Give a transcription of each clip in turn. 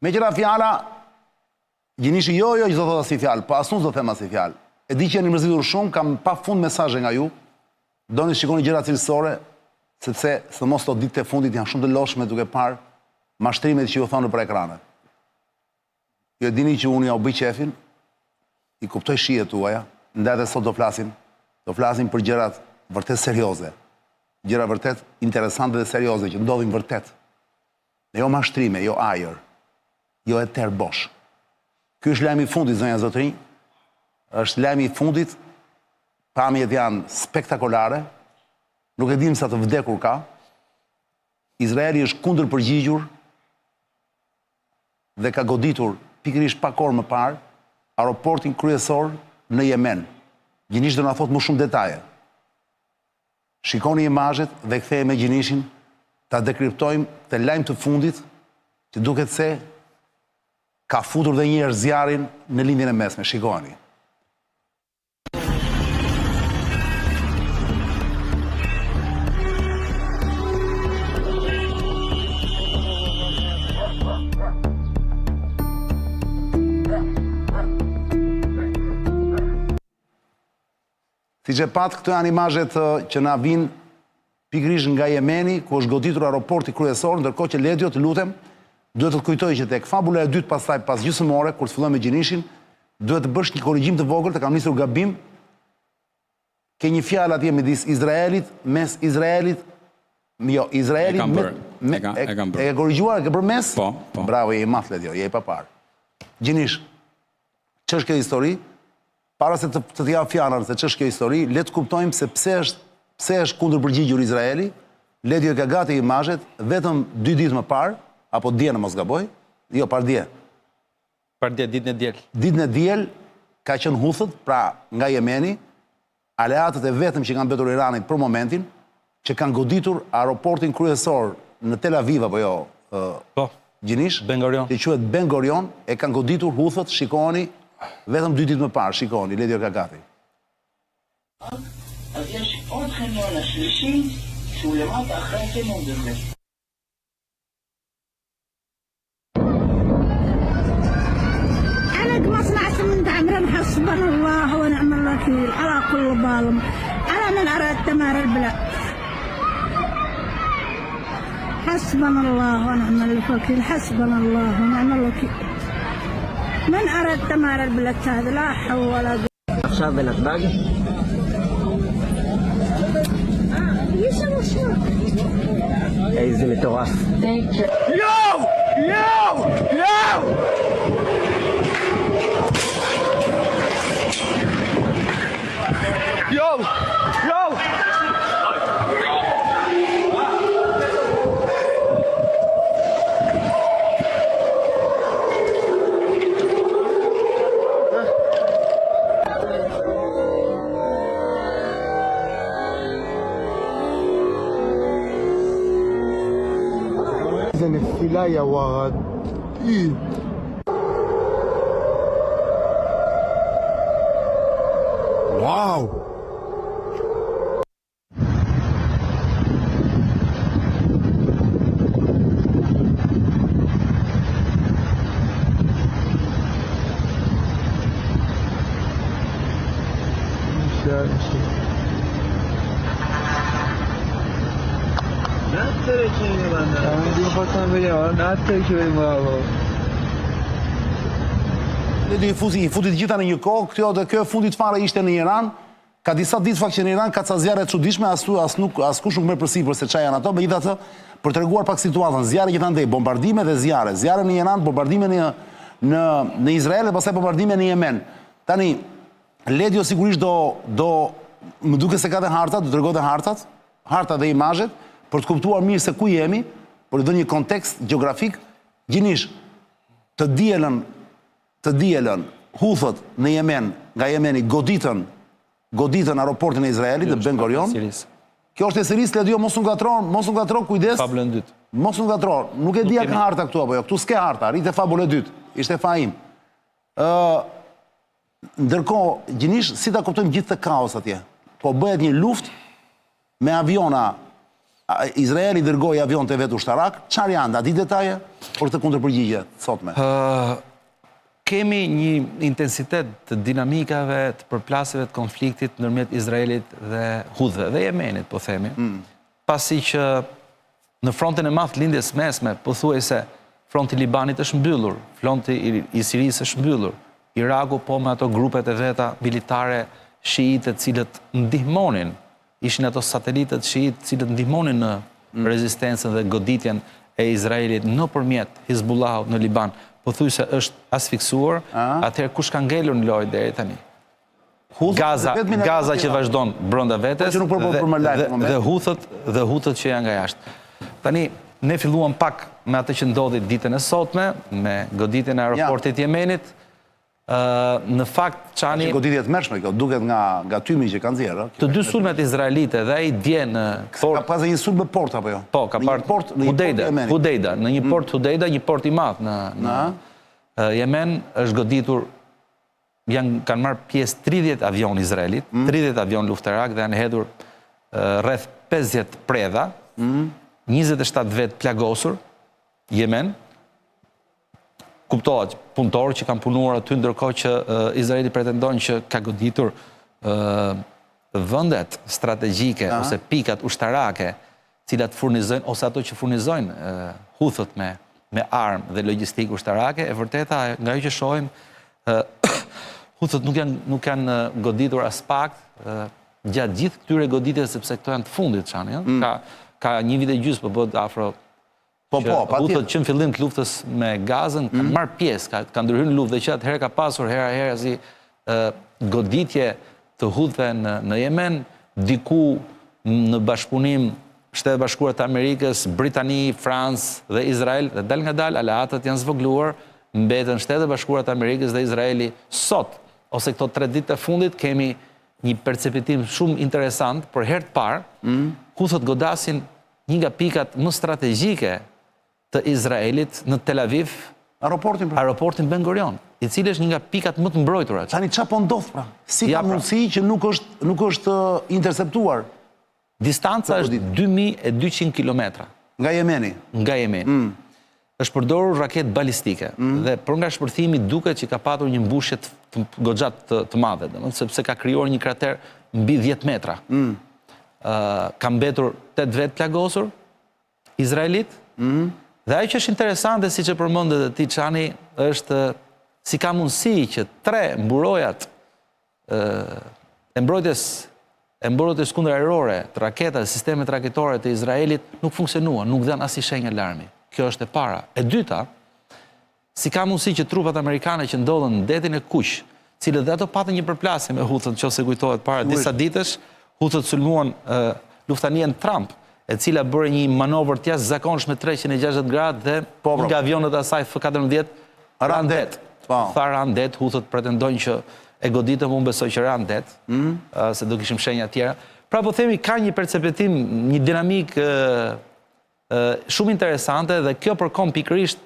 Me qëra fjala, Gjinishi jo, që do thot si fjalë, po asun do them si fjalë. E di që jeni mërzitur shumë, kam pa fund mesazhe nga ju. Doni shikoni gjëra cilësore, sepse së mos të ditë të fundit janë shumë të lodhshme duke parë mashtrimet që ju thonë për ekranet. Ju e dini që unë ja u bëj qefin, i kuptoj shijet tuaja, ndaj dhe sot do flasim për gjërat vërtet serioze, gjëra vërtet interesante dhe serioze që ndodhin vërtet. Jo mashtrime, jo ajër, jo eter bosh. Ky është lajmi i fundit, zonja zotrinj, është lajmi i fundit, pamjet janë spektakolare, nuk e dim sa të vdekur ka, Izraeli është kundër përgjigjur dhe ka goditur pikërisht pak orë më parë aeroportin kryesor në Yemen. Gjinish do na thot më shumë detaje. Shikoni imazhet dhe kthehemi me Gjinishin ta dekriptojmë të lajm të fundit që duket se ka futur dhe një herë zjarrin në lindjen e mesme. Shikoni. Si që patë, këto janë imazhet që na vinë pikërisht nga Jemeni, ku është goditur aeroporti kryesor, ndërkohë që Ledio, të lutem, duhet të kujtoj që tek fabula e dytë pastaj pas gjysmore, kur të fillojmë me Gjinishin, duhet të bësh një korrigjim të vogël, të kam nisur gabim. Ke një fjalë atje midis Izraelit, e korrigjuar, e ke bërë mes? Po. Bravo, je i madh Ledio, je i papar. Gjinish, ç'është kjo histori? Para se të t'ja fjalën se ç'është kjo histori, le të kuptojmë se pse është kundër përgjigjur Izraeli. Ledio ka gati imazhet vetëm 2 ditë më parë, apo dje në mos gaboj, jo pardje. Pardje ditën e diel. Ditën e diel ka qenë Huthët, pra nga Jemeni, aleatët e vetëm që kanë mbetur Iranit për momentin, që kanë goditur aeroportin kryesor në Tel Aviv apo jo, Gjinish, Ben Gurion. që quhet Ben Gurion, e kanë goditur Huthët, shikoni. Vetëm 2 ditë më parë, shikoni, Ledio ka gati. אז יש עוד חניון השלישי שהוא למטה אחרי החניון הזה. أنا مصنع سمنت عمران حسبنا الله ونعم الوكيل على كل ظالم على من أراد دمار البلاد. حسبنا الله ونعم الوكيل حسبنا الله ونعم الوكيل. من أراد دمار البلاد هذا لا حول ولا قوة. עכשיו בנתב"ג? איזה מטורף. إذا النفيلة يا ولد واو Ledio i futi të gjitha në një kohë, kjo e fundit fare ishte në Iran, ka disa ditë fakt që në Iran ka ca zjarre të çuditshme, askush nuk merr përsipër se çfarë janë ato, megjithatë për treguar pak situatën, zjarre gjithandej, bombardime dhe zjarre në Iran, bombardime në Izrael dhe pastaj bombardime në Yemen. Tani Ledio sigurisht do më duket se ka dhe hartat, do tregonte hartat dhe imazhet për të kuptuar mirë se ku jemi, për të dhënë një kontekst gjeografik. Gjinish, të dielën Huthët në Yemen, nga Yemeni goditën aeroportin e Izraelit dhe Ben Gurion. Kjo është e serisë, Ledio, mos u ngatron, kujdes. Fabulën dytë. Mos u ngatron. Nuk e di a ka harta këtu apo jo. Këtu s'ke harta, rritë fabulën dytë. Ishte faim. Ndërkohë, Gjinish, si ta kuptojmë gjithë të kaos atje? Po bëhet një luftë me aviona, Izraeli dërgoi avion të vetë ushtarak, çfarë janë, a di detaje për këtë kundërpërgjigje sotme? Kemi një intensitet të dinamikave, të përplasjeve të konfliktit ndërmjet Izraelit dhe Hudhëve dhe Jemenit, po themi. Pasi që në frontin e madh lindjes mesme, pothuajse fronti i Libanit është mbyllur, fronti i Sirisë është mbyllur, Iraku po me ato grupet e veta militare shiite cilët ndihmonin, ishin ato satelitët shiit cilët ndihmonin në rezistencën dhe goditjen e Izraelit nëpërmjet Hizbullahut në Liban. Pothuajse është asfiksuar, atëherë kush ka ngelur në lojë deri tani? Gaza që vazhdon brenda vetes dhe Huthët që janë nga jashtë. Tani ne filluam pak me atë që ndodhi ditën e sotme, me goditjen e aeroportit Jemenit. Në fakt Çani goditje të mërshme kjo, duket nga tymi që kanë nxjerrë. Të dy sulmet izraelite dhe ai dje në port. Ka pas një sulm në port apo jo? Po, ka port Hudejda, në një port Hudejda, një port i madh në Yemen është goditur, kanë marrë pjesë 30 avion izraelit, 30 avion luftarak dhe janë hedhur rreth 50 predha, 27 vet plagosur, Yemen, kuptohet punëtorë që kanë punuar aty ndërkohë që Izraeli pretendon që ka goditur vendet strategjike ose pikat ushtarake, cilat furnizojnë ose ato që furnizojnë Huthët me armë dhe logjistikë ushtarake, e vërteta nga ajo që shohim Huthët nuk janë goditur as pak gjatë gjithë këtyre goditjeve sepse këto janë të fundit Çani, ka një vit e gjysmë po bëhet afro. Huthët që në fillim të luftës me Gazën kanë marrë pjesë, kanë ndërhyrë në luftë dhe që atëherë ka pasur hera si goditje të Huthëve në Yemen, diku në bashkëpunim Shtetet Bashkuara të Amerikës, Britani, Francë dhe Izrael, dhe dal nga dal aleatët janë zvogluar, mbeten Shtetet Bashkuara të Amerikës dhe Izraeli sot, ose këto 3 ditë të fundit kemi një perceptim shumë interesant, për herë të parë, Huthët godasin një nga pikat më strategjike të Izraelit në Tel Aviv, aeroportin Ben Gurion, i cili është një nga pikat më të mbrojtura. Tani çfarë po ndodh pra? Si ka mundësi që nuk është interceptuar? Distanca është 2200 kilometra. Nga Jemeni? Nga Jemeni. Është përdorur raketë balistike dhe për nga shpërthimi duket që ka patur një mbushje goxha të madhe, sepse ka krijuar një krater mbi 10 metra. Ka mbetur 8 vet plagosur izraelit. Dhe ajo që është interesante, siç e përmendet ti Çani, është si ka mundësi që 3 mburojat e mbrojtjes kundërajrore të raketave, sistemet raketore të Izraelit nuk funksionuan, nuk dhanë asnjë shenjë alarmi. Kjo është e para. E dyta, si ka mundësi që trupat amerikane që ndodhen në detin e Kuq, cilët dhe ato patën një përplasje me Huthët, nëse kujtohet para disa ditësh, Huthët sulmuan luftanien Trump, e cila bërë një manovër të jashtëzakonshme 360 gradë dhe nga avionët e saj F-14 randet. Tha randet, Huthët pretendojnë që e goditëm, unë besoj që randet, se do kishim shenja tjera. Pra po themi, ka një perceptim, një dinamik shumë interesante dhe kjo përkon pikërisht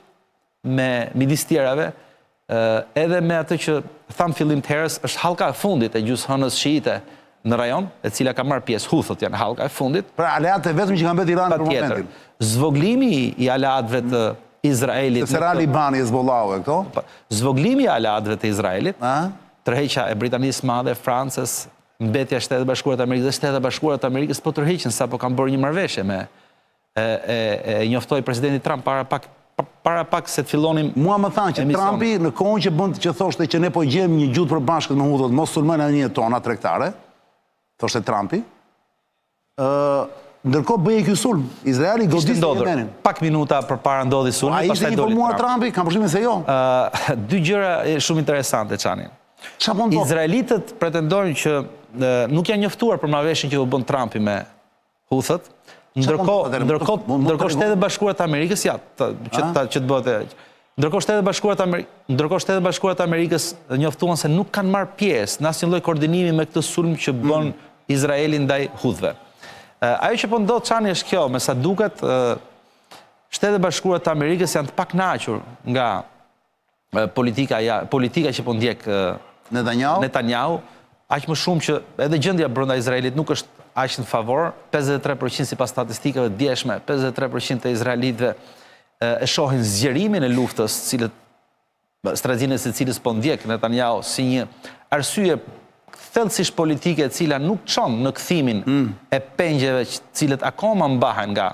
me midis tjerave, edhe me atë që tham fillim të herës, është hallka e fundit e gjysmëhënës shiite në rajon, e cila ka marrë pjesë, Huthët janë hallka e fundit. Pra aleatët vetëm që kanë mbetur Irani për momentin. Zvoglimi i aleatëve të Izraelit. Se ra Libani, Hezbollahu e këto? Zvoglimi i aleatëve të Izraelit, tërheqja e Britanisë Madhe, Francës, mbetja e Shtetet Bashkuara të Amerikës dhe Shtetet Bashkuara të Amerikës po tërheqin sapo kanë bërë një marrëveshje me njoftoi presidenti Trump para pak se të fillonim. Mua më thanë që Trumpi në kohën që thoshte që ne po gjejmë një gjuhë përbashkët me Huthët, mos sulmojnë anije tona tregtare, thoshte Trumpi. Ndërkohë bëjë ky sulm, Izraeli goditi Yemenin. Pak minuta përpara ndodhi sulmi, pastaj doli. Ai ishte informuar Trumpi, kam përshtimin se jo. 2 gjëra shumë interesante Çani. Izraelitët pretendojnë që nuk janë njoftuar për marrëveshjen që u bën Trumpi me Huthët. Ndërkohë Shtetet Bashkuara të Amerikës, që të bëhet. Ndërkohë Shtetet Bashkuara të Amerikës njoftuan se nuk kanë marrë pjesë në asnjë lloj koordinimi me këtë sulm që bën Izraeli ndaj Huthëve. Ajo që po ndodh Çani është kjo, me sa duket Shtetet Bashkuara të Amerikës janë të pakënaqur nga politika që po ndjek Netanyahu, aq më shumë që edhe gjendja brenda Izraelit nuk është aq në favor, 53% sipas statistikave të djeshme, 53% të izraelitëve e shohin zgjerimin e luftës, strategjinë e secilës po ndjek Netanyahu si një arsye thellësisht politike e cila nuk çon në kthimin e pengjeve cilët akoma mbahen nga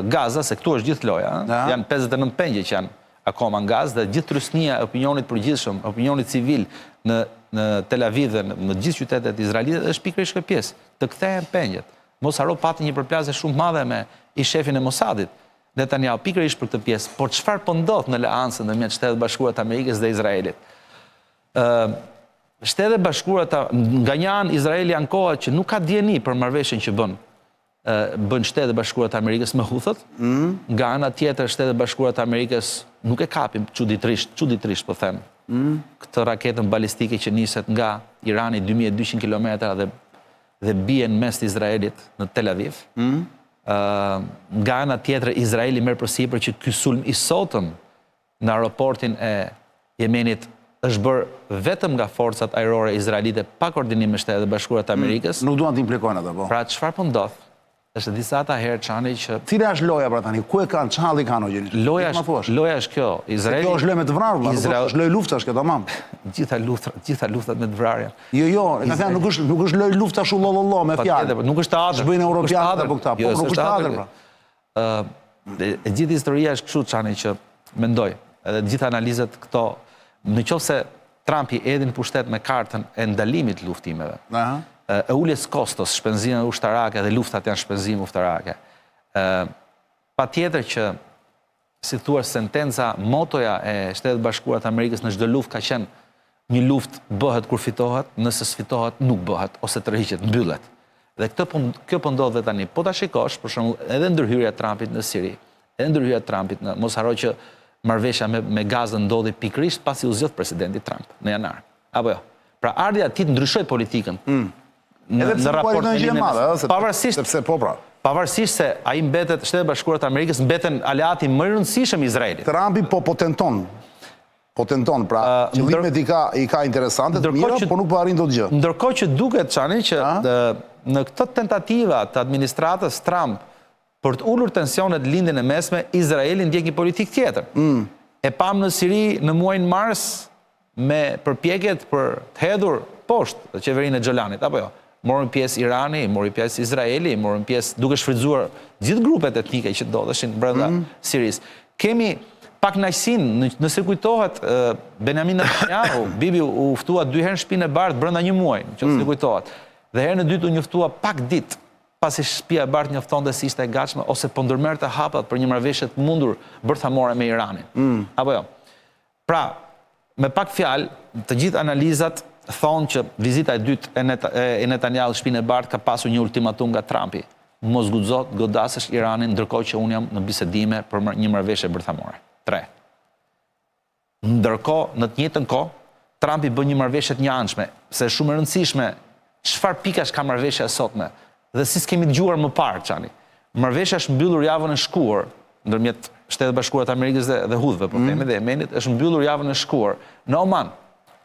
Gaza, se këtu është gjithë loja, janë 59 pengje që janë akoma në Gazë, dhe gjithë trysnia e opinionit përgjithshëm, opinionit civil në Tel Aviv dhe në gjithë qytetet izraelite është pikërisht kjo pjesë, të kthehen pengjet. Mos haro pati një përplasje shumë madhe me i shefin e Mossadit, Netanyahu, pikërisht për këtë pjesë, por çfarë po ndodh në leancën ndërmjet Shtetet Bashkuara të Amerikës dhe Izraelit? Shtetet Bashkuara nga një anë Izraeli ankohet që nuk ka dieni për marrëveshjen që bën Shtetet Bashkuara të Amerikës me Huthët, nga ana tjetër Shtetet Bashkuara të Amerikës nuk e kapin çuditërisht po them, këtë raketën balistike që niset nga Irani 2200 kilometra dhe bien mes të Izraelit në Tel Aviv. Nga ana tjetër Izraeli merr përsipër që ky sulm i sotëm në aeroportin e Jemenit është bërë vetëm nga forcat ajrore izraelite pa koordinim me Shtetet Bashkuara të Amerikës. Nuk duan të implikojnë atë, po. Pra çfarë po ndodh? Është disa ata herë çani që cila është loja pra tani? Ku e kanë? Çhalli kanë o gjeni? loja është kjo. Izraeli Kjo është lojë me të vrarë, është lojë luftash kjo tamam. gjitha luftat me të vrarje. Jo, ka thënë nuk është lojë lufta shu lollo me fjalë. Nuk është teatr. Ç'bëjnë europianët apo këta? Po nuk është teatr pra. E gjithë historia është kështu çani që mendoj, edhe gjithë analizat këto, nëse Trumpi erdhi në pushtet me kartën e ndalimit të luftimeve, e uljes kostos, shpenzime ushtarake dhe luftat janë shpenzime ushtarake. Patjetër që, si thua, sentenca, motoja e Shtetet Bashkuara të Amerikës në çdo luftë ka qenë një luftë bëhet kur fitohet, nëse sfitohet nuk bëhet ose tërhiqet, mbyllet. Dhe kjo po ndodh dhe tani. Po ta shikosh, për shembull, edhe ndërhyrja e Trumpit në Siri, edhe ndërhyrja e Trumpit në, mos haro që marrëveshja me Gazën ndodhi pikërisht pasi u zgjodh presidenti Trump në janar. Apo jo. Pra ardha e tij ndryshoi politikën. Në raport me Libanin, pavarësisht se ai mbetet, Shtetet Bashkuara të Amerikës mbeten aleati më i rëndësishëm i Izraelit. Trumpi po tenton, pra qëllimet i ka interesante të mira, por nuk po arrin dot gjë. Ndërkohë që duket çani që në këtë tentativa të administratës Trump për të ulur tensionet lindjen e mesme, Izraeli ndjek një politikë tjetër. E pam në Siri në muajin mars me përpjekjet për të hedhur poshtë qeverinë e Xholanit, apo jo? Morën pjesë Irani, morën pjesë Izraeli, morën pjesë duke shfrytzuar gjithë grupet etnike që ndodheshin brenda Sirisë. Kemi pak kënaqësinë, nëse kujtohet Benjamin Netanyahu, Bibi u ftua 2 herë në shtëpinë e Bardhë brenda një muaji, nëse kujtohet. Dhe herën e dytë u njoftua pak ditë pasi shtëpia e Bardhë njoftonte se ishte e gatshme ose po ndërmerrte hapat për një marrëveshje të mundur bërthamore me Iranin. Apo jo. Pra, me pak fjalë, të gjithë analizat thonë që vizita e dytë e Netanyahu në shtëpinë e Bardhë ka pasur një ultimatum nga Trumpi. Mos guxo të godasësh Iranin ndërkohë që unë jam në bisedime për një marrëveshje bërthamore. 3. Ndërkohë, në të njëjtën kohë, Trumpi bën një marrëveshje të njëanshme, se është shumë e rëndësishme çfarë pikash ka marrëveshja e sotme dhe si s'kemi dëgjuar më parë çani. Marrëveshja është mbyllur javën e shkuar ndërmjet Shtetet Bashkuara të Amerikës dhe Hudhëve, po themi, dhe Jemenit, është mbyllur javën e shkuar në Oman.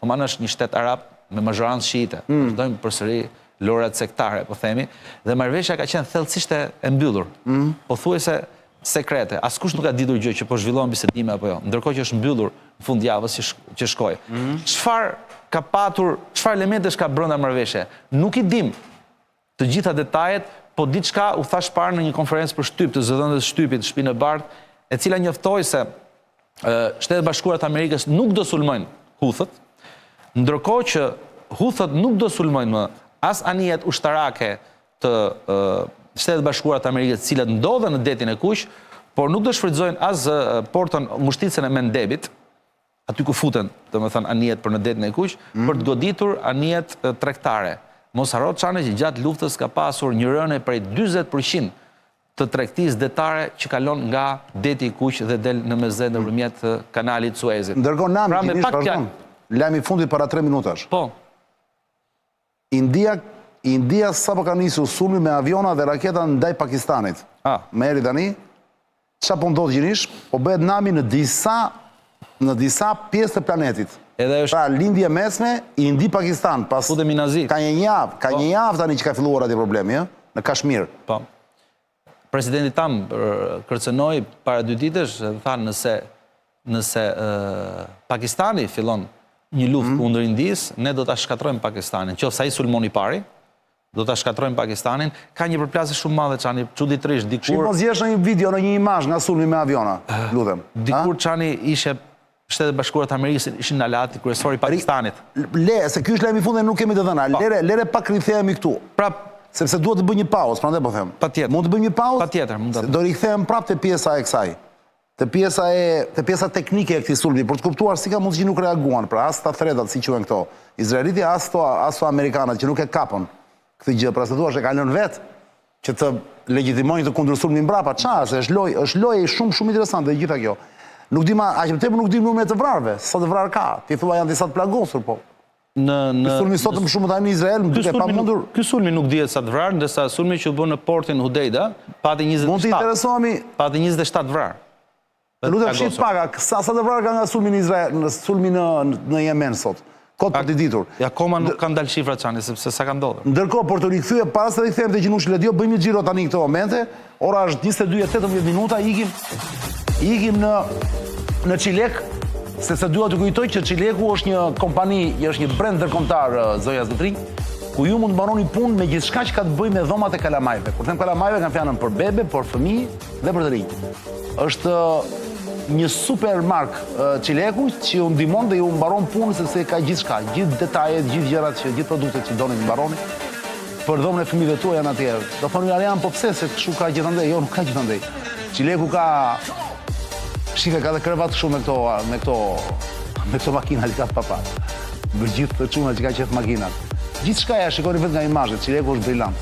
Oman është një shtet arab me mazhorancë shiite. Vazhdojmë përsëri lorat sektare, po themi, dhe marrëveshja ka qenë thellësisht e mbyllur. Pothuajse sekrete. Askush nuk ka ditur gjë që po zhvillohen bisedime apo jo. Ndërkohë që është mbyllur në fund javës që shkoi. Çfarë ka patur, çfarë elementesh ka brenda marrëveshje? Nuk i dim të gjitha detajet, po diçka u thash parë në një konferencë për shtyp të zëdhënës shtypit në shtëpinë e Bardhë, e cila njoftoi se Shtetet Bashkuara të Amerikës nuk do sulmojnë Huthët, ndërkohë që Huthët nuk do sulmojnë më as anijet ushtarake të Shtetet Bashkuara të Amerikës, të cilat ndodhen në detin e Kuq, por nuk do shfrytëzojnë as portën ngushticën e Mendebit, aty ku futen, domethënë anijet për në detin e Kuq, për të goditur anijet tregtare. Mos harro çane që gjatë luftës ka pasur një rënë prej 40% të tregtisë detare që kalon nga deti i Kuq dhe del në mesdhe nëpërmjet kanalit Suezit. Ndërkohë nami lajmi fundit para 3 minutash. Po. India sapo ka nisur sulmi me aviona dhe raketa ndaj Pakistanit. Me eri tani, çfarë po ndodh gjinisht? Po bëhet nami në disa pjesë të planetit. Edhe është Pra, lindje mesme, Indi-Pakistan, pas futemi nazi. ka një javë tani që ka filluar atje problemi, në Kashmir. Po. Presidenti tam kërcënoi para 2 ditësh dhe tha nëse Pakistani fillon një luftë kundër Indisë, ne do ta shkatrojmë Pakistanin. Qoftë ai sulmoni pari, do ta shkatrojmë Pakistanin. Ka një përplasje shumë madhe çani, çuditërisht dikur. Mos jesh në një video, në një imazh nga sulmi me aviona, lutem. Dikur çani ishte Shtetet Bashkuara të Amerikës ishin alati kryesori i Pakistanit. Se ky është lajmi i fundit, nuk kemi të dhëna. Lere pak rikthehemi këtu. Pra, sepse duhet të bëj një pauzë, prandaj po them. Patjetër. Mund të bëjmë një pauzë? Patjetër, mund ta. Do rikthehem prapë te pjesa e kësaj. Te pjesa teknike e këtij sulmi, për të kuptuar si ka mundësi që nuk reaguan, pra as ta thredat si quhen këto. Izraeliti as to amerikanët që nuk e kapën këtë gjë, pra se thua se kanë lënë vet që të legjitimojnë të kundërsulmin mbrapa. Çfarë? Është lojë shumë interesante gjitha kjo. Nuk di aq më tepër nuk di numrin e të vrarëve, sa të vrarë ka. Ti thua janë disa të plagosur, po. Sulmi sot më shumë tani në Izrael, më duket pamundur. Ky sulmi nuk dihet sa të vrarë, ndërsa sulmi që u bën në portin Hudejda pati 27. Mund të interesohemi. Pati 27 vrarë. Lutem shit pak, sa të vrarë ka nga sulmi në Izrael, në sulmi në Yemen sot. Kot për të ditur. Akoma nuk kanë dalë shifra çani sepse sa ka ndodhur. Ndërkohë për të rikthyer para se të rikthehem te Gjinushi Ledio, bëjmë një xhiro tani në këtë momente. Ora është 22:18 minuta, ikim në Çilek, sepse dua të kujtoj që Çileku është një kompani, është një brend ndërkombëtar, zoja Zotrin, ku ju mund të mbaroni punë me gjithçka që ka të bëjë me dhomat e kalamajve. Kur them kalamajve, kanë fjalën për bebe, për fëmijë dhe për të rinj. Është një super mark Çileku që ju ndihmon dhe ju mbaron punën sepse ka gjithçka, gjithë detajet, gjithë gjërat, gjithë produktet që doni të mbaroni. Për dhomën e fëmijëve tuaj janë atje. Do thonë Arian, po pse se kështu ka gjithandej? Jo, nuk ka gjithandej. Çileku ka shife, ka dhe krevat shumë me këto makina që ka të papat. Për gjithë të çuna që ka qef makinat. Gjithçka ja shikoni vetë nga imazhet, Çileku është brillant.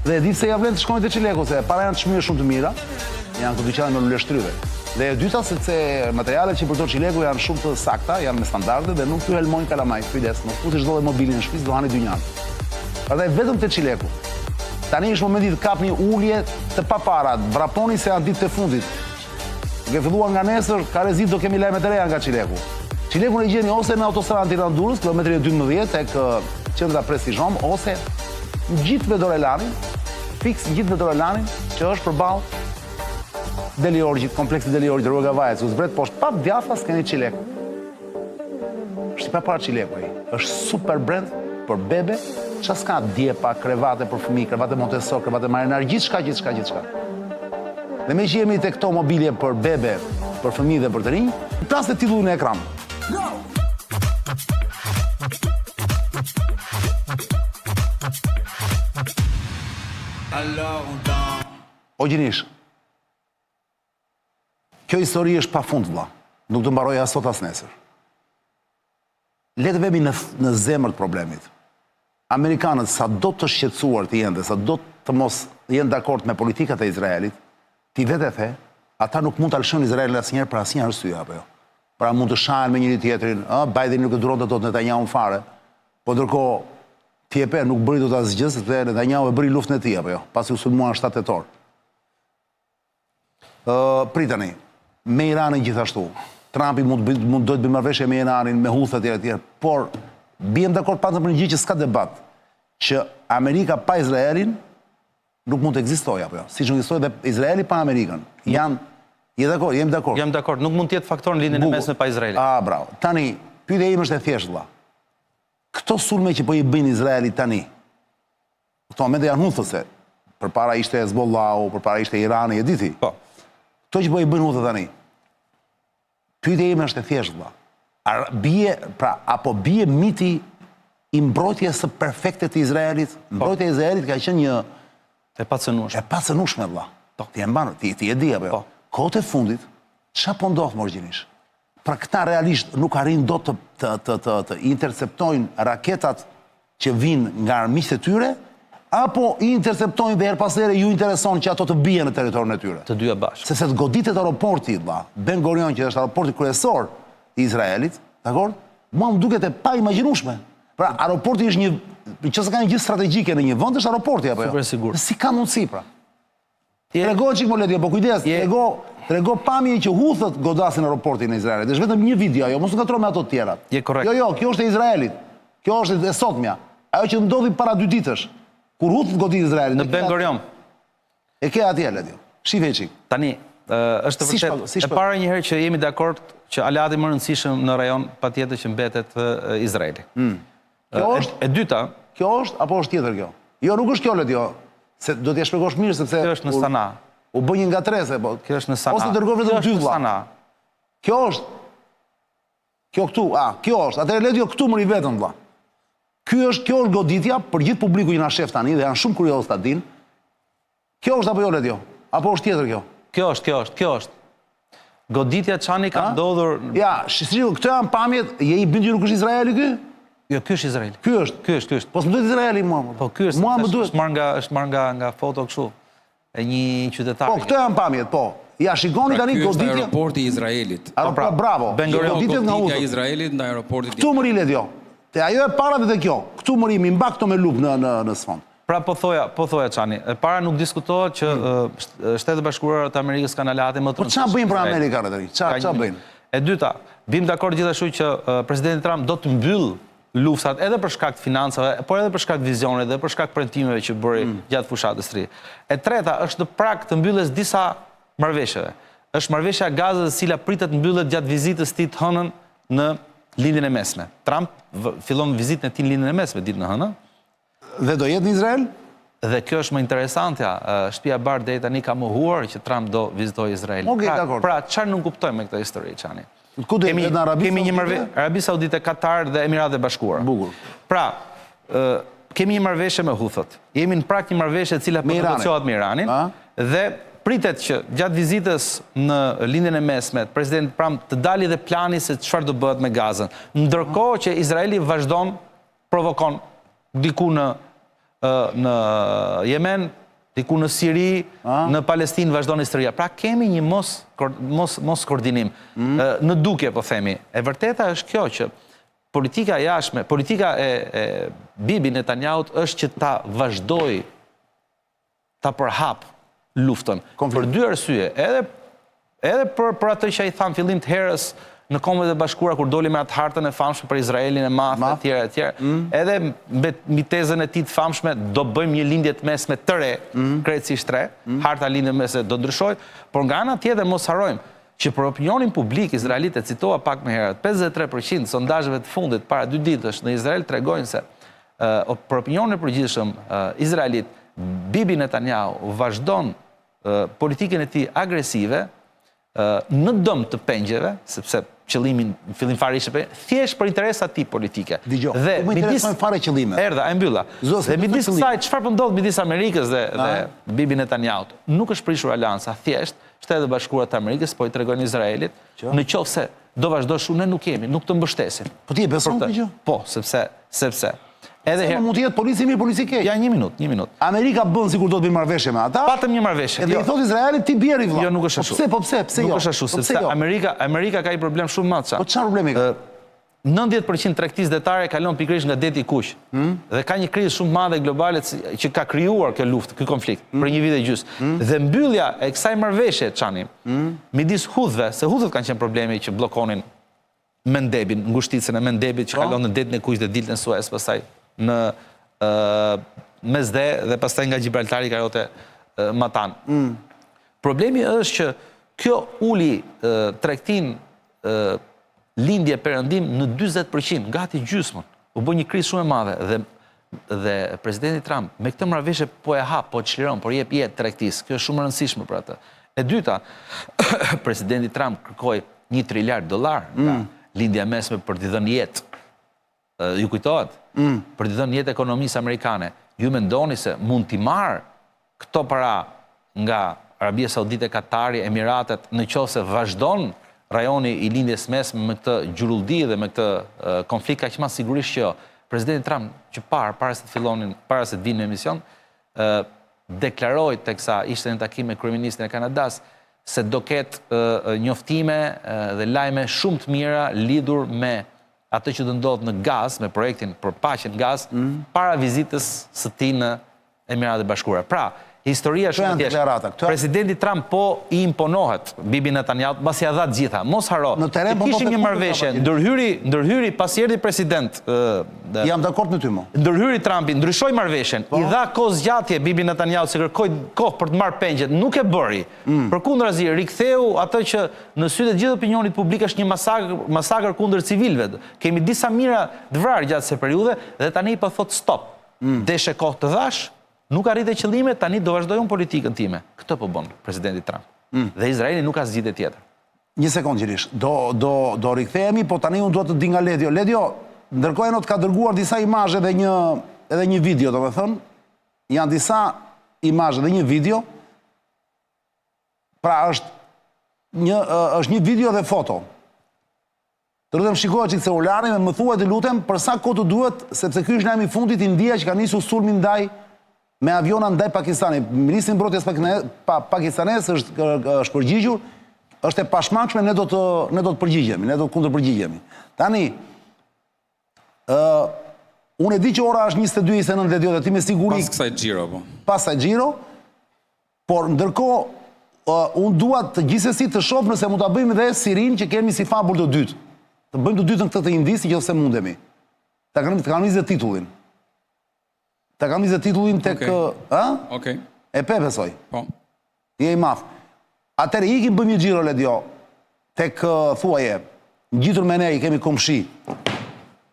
Dhe e di se ja vlen të shkoni te Çileku se para janë çmime shumë të mira, janë të dyqane me lule shtryve. Dhe e dyta sepse materialet që përdor Çileku janë shumë të sakta, janë me standarde dhe nuk ju helmojnë kalamaj. Kujdes, mos futish çdo mobilin në shtëpi, do hani dynjan. Prandaj vetëm te Çileku. Tani është momenti të kapni ulje të papara, vraponi se janë ditë të fundit. Duke filluar nga nesër, ka rrezik do kemi lajme të reja nga Çileku. Çilekun e gjeni ose në autostradën Tiranë-Durrës, kilometri 12 tek qendra Prestigjom, ose në gjithë Vedorelanin, fiks në gjithë Vedorelanin, që është përballë Deli Orgjit, kompleksi Deli Orgjit, rruga Vajec, u zbret poshtë pap djathtas keni Çileku. Është pa para Çileku ai. Është super brand për bebe, çfarë s'ka djepa, krevate për fëmijë, krevate Montessor, krevate Marinar, gjithçka. Dhe me që jemi të këto mobilje për bebe, për fëmijë dhe për të rinj, plas të titullu në ekran. O gjinish, kjo histori është pa fund, vlla. Nuk të mbaroj as sot as nesër. Le të vemi në zemër të problemit. Amerikanët sa do të shqetësuar të jenë dhe sa do të mos jenë dakord me politikat e Izraelit, ti vetë e the, ata nuk mund të alëshën Izraelin asnjëherë për asnjë arsye apo jo. Pra mund të shahen me njëri tjetrin, Biden nuk e duron të dot Netanyahu fare, po ndërkohë TJP nuk bëri dot asgjë sepse Netanyahu e bëri luftën e tij apo jo, pasi u sulmuan 7 tetor. Pritani, me Iranin gjithashtu. Trumpi mund do të bëjë marrëveshje me Iranin, me Houthit etj. Por biem dakord pa të për një gjë që s'ka debat, që Amerika pa Izraelin nuk mund të ekzistojë apo jo. Siç nuk ekzistojë dhe Izraeli pa Amerikën. Je dakord, jemi dakord. Jam dakord, nuk mund të jetë faktor në lidhjen e mesme pa Izraelin. Bravo. Tani, pyetja ime është e thjeshtë vëlla. Këto sulme që po i bëjnë Izraeli tani, në këto momente janë huthëse. Përpara ishte Hezbollahu, përpara ishte Irani, e di ti. Po. Këto që po i bëjnë huthë tani. Pyetja ime është e thjeshtë vëlla. Apo bie miti i mbrojtjes së perfekte të Izraelit? Mbrojtja e Izraelit ka qenë një e pacënueshme vëlla. Ti e mban, ti e di apo jo? Kohët e fundit, çfarë po ndodh morgjinisht? Pra këta realisht nuk arrin dot të interceptojnë raketat që vinë nga armiqtë e tyre, apo i interceptojnë dhe her pas here ju intereson që ato të bien në territorin e tyre? Të dyja bashkë. Sepse të goditet aeroporti, vëlla, Ben Gurion, që është aeroporti kryesor i Izraelit, dakord? Mua më duket e pa imagjinueshme. Pra aeroporti është nëse ka një gjë strategjike në një vend është aeroporti apo jo? Super sigurt. Si ka mundësi pra? Trego çik mo Ledio, po kujdes, trego trego pamje që Huthët godasin aeroportin në Izraelit. Është vetëm një video ajo, mos u ngatro me ato të tjera. Je korrekt. Jo, kjo është e Izraelit. Kjo është e sotmja. Ajo që ndodhi para 2 ditësh, kur Huthët godin Izraelin. Në Ben Gurion. E ke atje Ledio. Shive çik. Tani, është vërtet, e para një herë që jemi dakord që aleati më rëndësishëm në rajon patjetër që mbetet Izraeli. Kjo është E dyta, Kjo është apo është tjetër kjo? Jo, nuk është kjo Ledio. Se do t'ja shpjegosh mirë sepse kjo është në Sana. U bë një ngatrese, po. Kjo është në Sana. Ose dërgoj vetëm 2 vlla. Sana. Kjo është. Kjo këtu, kjo është. Atëherë Ledio këtu mëri vetëm vlla. Kjo është goditja për gjithë publiku që na shef tani dhe janë shumë kurioz ta dinë. Kjo është apo jo Ledio? Apo është tjetër kjo? Kjo është. Goditja Çani ka ndodhur. Ja, shiu, këto janë pamjet, je i bindur nuk është Izraeli ky? Jo, ky është Izraeli. Ky është. Po s'm duhet Izraeli mua. Po ky është. Mua më duhet. Është marrë nga foto kështu. E një qytetari. Po, këto janë pamjet, po. Ja, shikoni tani Ky është goditja. aeroporti i Izraelit. Bravo. Ben Gurion, Goditjet nga Goditja e Huthët. Izraelit ndaj aeroportit. Këtu mëri Ledio. Te ajo e para dhe kjo. Këtu mëri mi mba këto me lup në sfond. Pra po thoja Çani, e para nuk diskutohet që Shtetet e Bashkuara të Amerikës kanë aleate më të Po çfarë bëjnë për Amerikanët tani? Çfarë bëjnë? E dyta, bim dakord gjithashtu që presidenti Trump do të mbyll luftat edhe për shkak të financave, por edhe për shkak të vizionit dhe për shkak të premtimeve që bëri gjatë fushatës së ri. E treta është në prag të mbylljes disa marrëveshjeve. Është marrëveshja e Gazës, e cila pritet mbyllet gjatë vizitës së tij të hënën në lindjen e mesme. Trump fillon vizitën e tij në lindjen e mesme ditën e hënë. Dhe do jetë në Izrael? Dhe kjo është më interesantja. Shtëpia e Bardh deri tani ka mohuar që Trump do vizitojë Izraelin. Okej, dakor. Pra çfarë nuk kuptojmë me këtë histori, Çani? Ku do jetë në Arabi? Kemi një marrëveshje Arabi Saudite, Katar dhe Emiratet e Bashkuara. Bukur. Pra, kemi një marrëveshje me Huthët. Jemi në prag një marrëveshje e cila po negociohet me Iranin dhe pritet që gjatë vizitës në lindjen e mesme presidenti Trump të dalë dhe plani se çfarë do bëhet me Gazën. Ndërkohë që Izraeli vazhdon provokon diku në Yemen, diku në Siri, në Palestinë vazhdon historia. Pra kemi një mos koordinim. Në dukje, po themi. E vërteta është kjo që politika jashtme, politika e Bibi Netanyahu është që ta vazhdoj ta përhap luftën. Për 2 arsye, edhe për atë që ai thamë fillim të herës në Kombet e Bashkuara kur doli me atë hartën e famshme për Izraelin e madh etj. Edhe mbi tezën e tij të famshme do bëjmë një lindje të mesme të re, krejtësisht re, harta lindje mesme do ndryshojë, por nga ana tjetër mos harrojmë që për opinionin publik izraelit, e citova pak më herët, 53% sondazheve të fundit para 2 ditësh në Izrael tregojnë se për opinionin e përgjithshëm izraelit, Bibi Netanyahu vazhdon politikën e tij agresive në dëm të pengjeve, sepse qëllimi në fillim fare ishte thjesht për interesat e tij politike. Dgjoj, më interesojnë fare qëllime. Erdha, e mbylla. Dhe midis kësaj, çfarë po ndodh midis Amerikës dhe Bibi Netanyahut? Nuk është prishur aleanca, thjesht Shtetet e Bashkuara të Amerikës po i tregojnë Izraelit, në qoftë se do vazhdosh ne nuk kemi, nuk të mbështesim. Po ti e beson këtë gjë? Po, sepse edhe herë mund të jetë polici mirë, polici keq. Ja, një minutë. Amerika bën sikur do të bëjë marrëveshje me ata. Patëm një marrëveshje. Edhe i thotë Izraelit ti bjeri vëlla. Jo, nuk është ashtu. Pse jo? Nuk është ashtu, sepse Amerika ka një problem shumë madh. Po çfarë problemi ka? 90% tregtisë detare kalon pikërisht nga deti i Kuq. Dhe ka një krizë shumë madhe globale që ka krijuar kjo luftë, ky konflikt për një vit e gjys. Dhe mbyllja e kësaj marrëveshje, Çani, midis Huthëve, se Huthët kanë qenë problemi që bllokonin Mendebin, ngushticën e Mendebit që kalon në detin e Kuq dhe dilte në Suez, pastaj në Mesdhe dhe pastaj nga Gibraltari kajote Matan. Problemi është që kjo uli tregtin lindje perëndim në 40%, gati gjysmën. U bë një krizë shumë e madhe dhe presidenti Trump me këtë marrëveshje po e hap, po çliron, por jep jetë tregtisë. Kjo është shumë e rëndësishme për atë. E dyta, presidenti Trump kërkoi $1 triliard nga lindja mesme për t'i dhënë jetë. Ju kujtohet? Për t'i dhënë jetë ekonomisë amerikane. Ju mendoni se mund t'i marrë këto para nga Arabia Saudite, Katari, Emiratet, në qoftë se vazhdon rajoni i lindjes mesme me këtë gjurulldi dhe me këtë konflikt kaq më sigurisht që jo. Presidenti Trump që para se të vinë në emision, deklaroi teksa ishte në takim me kryeministrin e Kanadas se do ketë njoftime dhe lajme shumë të mira lidhur me atë që do ndodh në Gaz, me projektin për paqen Gaz, para vizitës së tij në Emiratet e Bashkuara. Pra, Historia Këto janë shumë deklarata, thjeshtë. Presidenti Trump po i imponohet Bibi Netanyahu, mbasi ia dha të gjitha. Mos haro. Në teren, po Kishim po një të marrëveshje, kuptoj, ndërhyri pas erdhi president. Jam dakord me ty mo. Ndërhyri Trumpi, ndryshoi marrëveshjen, i dha kohë zgjatje Bibi Netanyahu se kërkoi kohë për të marrë pengjet, nuk e bëri. Përkundrazi, riktheu atë që në sytë të gjithë opinionit publik është një masakër kundër civilëve. Kemi disa mijëra të vrarë gjatë kësaj periudhe dhe tani po thot stop. Deshe kohë të dhash, nuk arrite qëllime, tani do vazhdoj unë politikën time. Këtë po bën presidenti Trump. Dhe Izraeli nuk ka zgjidhje tjetër. Një sekond Gjirish, do rikthehemi, po tani unë duhet të di nga Ledio. Ledio, ndërkohë Enot ka dërguar disa imazhe dhe një video, do me thënë. Janë disa imazhe dhe një video. Pra është një video dhe foto. Të lutem shikohet që celularin dhe më thuaj të lutem për sa kohë të duhet, sepse ky është lajmi i fundit i India që ka nisur sulmin ndaj me aviona ndaj Pakistanit. Ministri i mbrojtjes pakistanes është përgjigjur, është e pashmangshme, ne do të përgjigjemi, ne do të kundërpërgjigjemi. Tani, unë e di që ora është 22:29 dhe ti me siguri Pas kësaj xhiro, po. pas kësaj xhiro, por ndërkohë unë dua të gjithsesi të shoh nëse mund ta bëjmë dhe Sirin që kemi si fabul të dytë. Të bëjmë të dytën këtë të Indisë nëse mundemi. Ta kanë vizë titullin. Ta kanë vizë titullin tek, ë? Okej. E besoj. Po. Je i madh. Atëherë ikim bëjmë një xhiro Ledio tek thuaje. Ngjitur me ne i kemi komshi